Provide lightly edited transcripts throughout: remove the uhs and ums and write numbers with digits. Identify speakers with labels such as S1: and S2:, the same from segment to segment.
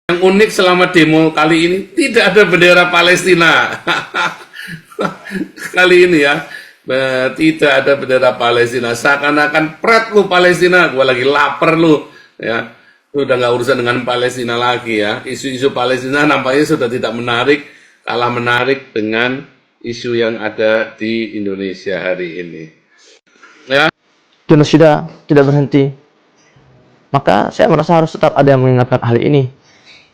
S1: Yang unik selama demo kali ini tidak ada bendera Palestina. Kali ini ya, tidak ada bendera Palestina. Seakan-akan pret lu Palestina, gua lagi lapar lu, ya. Lu udah nggak urusan dengan Palestina lagi ya. Isu-isu Palestina nampaknya sudah tidak menarik, kalah menarik dengan isu yang ada di Indonesia hari ini. Ya,
S2: Genosida tidak berhenti. Maka saya merasa harus tetap ada yang mengingatkan hal ini.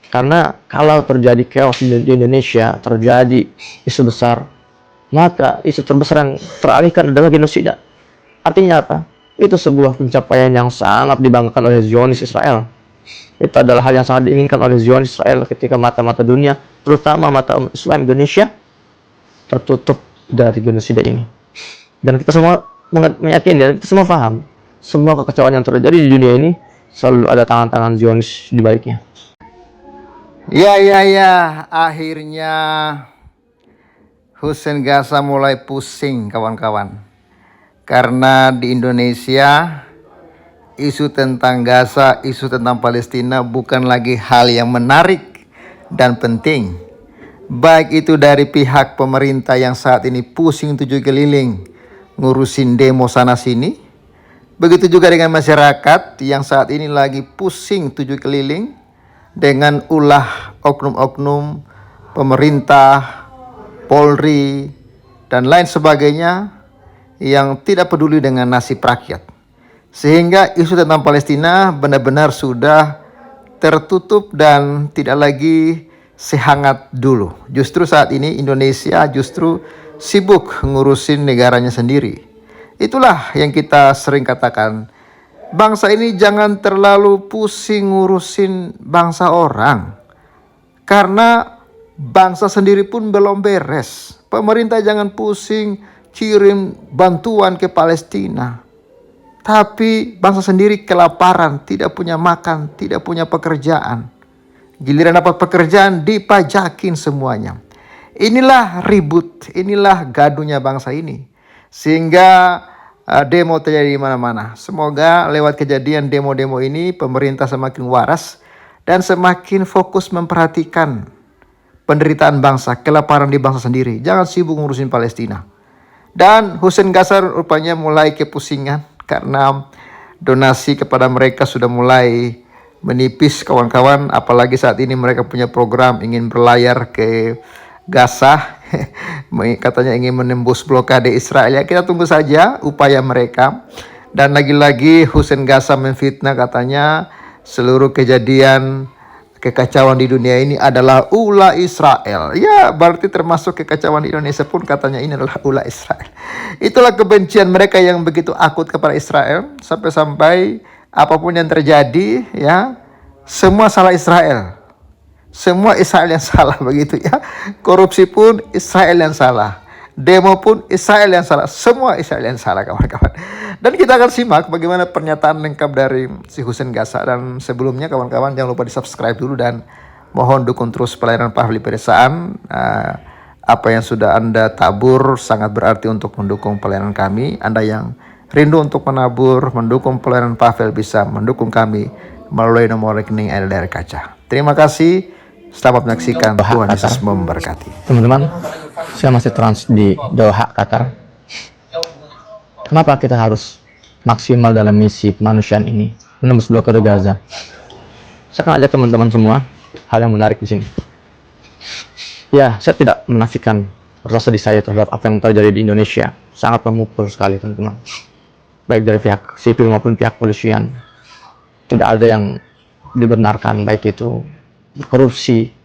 S2: Karena kalau terjadi chaos di Indonesia, terjadi isu besar, maka isu terbesar yang teralihkan adalah genosida. Artinya apa? Itu sebuah pencapaian yang sangat dibanggakan oleh Zionis Israel. Itu adalah hal yang sangat diinginkan oleh Zionis Israel ketika mata-mata dunia, terutama mata umat Islam Indonesia, tertutup dari genosida ini. Dan kita semua meyakini, dan kita semua paham, semua kekecewaan yang terjadi di dunia ini selalu ada tangan-tangan Zionis di baliknya.
S3: Ya, akhirnya Hussein Gaza mulai pusing kawan-kawan. Karena di Indonesia isu tentang Gaza, isu tentang Palestina bukan lagi hal yang menarik dan penting. Baik itu dari pihak pemerintah yang saat ini pusing tujuh keliling ngurusin demo sana sini. Begitu juga dengan masyarakat yang saat ini lagi pusing tujuh keliling dengan ulah oknum-oknum pemerintah, Polri, dan lain sebagainya yang tidak peduli dengan nasib rakyat. Sehingga isu tentang Palestina benar-benar sudah tertutup dan tidak lagi sehangat dulu. Justru saat ini Indonesia justru sibuk ngurusin negaranya sendiri. Itulah yang kita sering katakan, bangsa ini jangan terlalu pusing ngurusin bangsa orang. Karena bangsa sendiri pun belum beres. Pemerintah jangan pusing kirim bantuan ke Palestina. Tapi bangsa sendiri kelaparan, tidak punya makan, tidak punya pekerjaan. Giliran dapat pekerjaan dipajakin semuanya. Inilah ribut, inilah gaduhnya bangsa ini. Sehingga demo terjadi di mana-mana. Semoga lewat kejadian demo-demo ini pemerintah semakin waras dan semakin fokus memperhatikan penderitaan bangsa, kelaparan di bangsa sendiri. Jangan sibuk ngurusin Palestina. Dan Hussein Gaza rupanya mulai kepusingan karena donasi kepada mereka sudah mulai menipis kawan-kawan. Apalagi saat ini mereka punya program ingin berlayar ke Gaza. Katanya ingin menembus blokade Israel. Ya, kita tunggu saja upaya mereka. Dan lagi-lagi Hussein Gaza memfitnah katanya seluruh kejadian kekacauan di dunia ini adalah ulah Israel. Ya, berarti termasuk kekacauan di Indonesia pun katanya ini adalah ulah Israel. Itulah kebencian mereka yang begitu akut kepada Israel. Sampai-sampai apapun yang terjadi, ya, semua salah Israel. Semua Israel yang salah begitu ya. Korupsi pun Israel yang salah. Demo pun Israel yang salah. Semua Israel yang salah kawan-kawan. Dan kita akan simak bagaimana pernyataan lengkap dari si Hussein Gaza. Dan sebelumnya kawan-kawan jangan lupa di subscribe dulu dan mohon dukung terus pelayanan Pahli Pedesaan. Apa yang sudah Anda tabur sangat berarti untuk mendukung pelayanan kami. Anda yang rindu untuk menabur, mendukung pelayanan Pavel bisa mendukung kami melalui nomor rekening ada dari kaca. Terima kasih. Selamat menyaksikan. Tuhan Yesus memberkati.
S2: Teman-teman, saya masih trans di Doha, Qatar. Kenapa kita harus maksimal dalam misi kemanusiaan ini, menembus blokade Gaza? Saya akan ajak teman-teman semua hal yang menarik di sini. Ya, saya tidak menafikan rasa sedih saya terhadap apa yang terjadi di Indonesia. Sangat memukul sekali, teman-teman. Baik dari pihak sipil maupun pihak polisian. Tidak ada yang dibenarkan, baik itu korupsi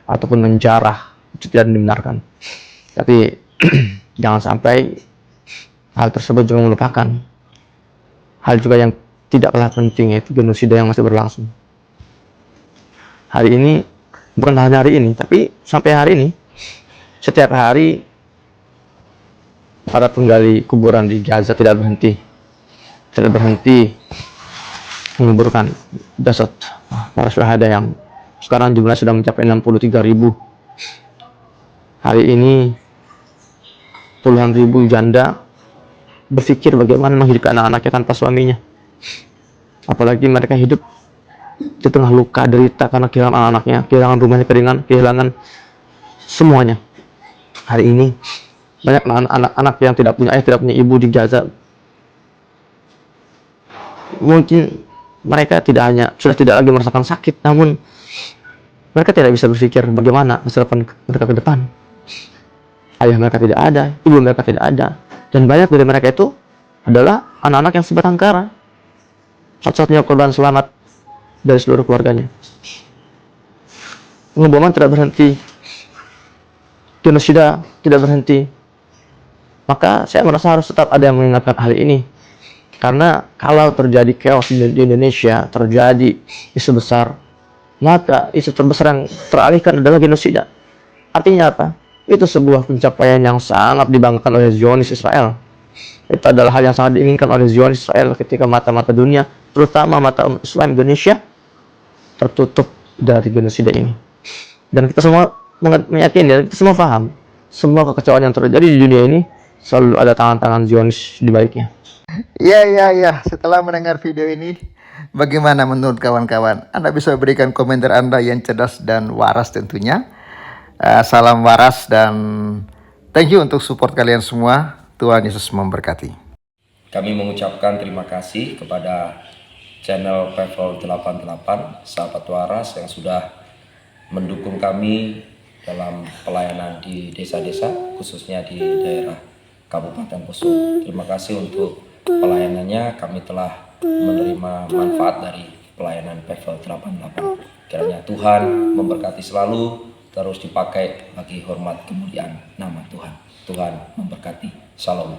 S2: ataupun menjarah, itu tidak dibenarkan. Tapi jangan sampai hal tersebut juga melupakan hal juga yang tidak kalah penting, yaitu genosida yang masih berlangsung. Hari ini, bukan hanya hari ini, tapi sampai hari ini, setiap hari para penggali kuburan di Gaza tidak berhenti menguburkan jasad para syuhada yang sekarang jumlahnya sudah mencapai 63.000. Hari ini puluhan ribu janda berpikir bagaimana menghidupkan anak-anaknya tanpa suaminya. Apalagi mereka hidup di tengah luka derita karena kehilangan anak-anaknya, kehilangan rumahnya, kehilangan semuanya. Hari ini banyak anak-anak yang tidak punya ayah, tidak punya ibu di Gaza. Mungkin mereka sudah tidak lagi merasakan sakit, namun mereka tidak bisa berpikir bagaimana masa depan mereka ke depan. Ayah mereka tidak ada, ibu mereka tidak ada, dan banyak dari mereka itu adalah anak-anak yang sebatang kara, satu-satunya korban selamat dari seluruh keluarganya. Pengeboman tidak berhenti, genosida tidak berhenti. Maka saya merasa harus tetap ada yang mengingatkan hal ini, karena kalau terjadi chaos di Indonesia, terjadi isu besar, maka isu terbesar yang teralihkan adalah genosida. Artinya apa? Itu sebuah pencapaian yang sangat dibanggakan oleh Zionis Israel. Itu adalah hal yang sangat diinginkan oleh Zionis Israel ketika mata-mata dunia, terutama mata Islam Indonesia, tertutup dari genosida ini. Dan kita semua meyakini, kita semua paham, semua kekecewaan yang terjadi di dunia ini selalu ada tangan-tangan Zionis di baliknya.
S3: Ya. Setelah mendengar video ini, bagaimana menurut kawan-kawan? Anda bisa berikan komentar Anda yang cerdas dan waras tentunya. Salam waras dan thank you untuk support kalian semua. Tuhan Yesus memberkati.
S4: Kami mengucapkan terima kasih kepada channel Pevel 88, sahabat waras yang sudah mendukung kami dalam pelayanan di desa-desa, khususnya di daerah Kabupaten Poso. Terima kasih untuk pelayanannya, kami telah menerima manfaat dari pelayanan Pevel 88. Kiranya Tuhan memberkati selalu, terus dipakai bagi hormat kemuliaan nama Tuhan. Tuhan memberkati. Shalom.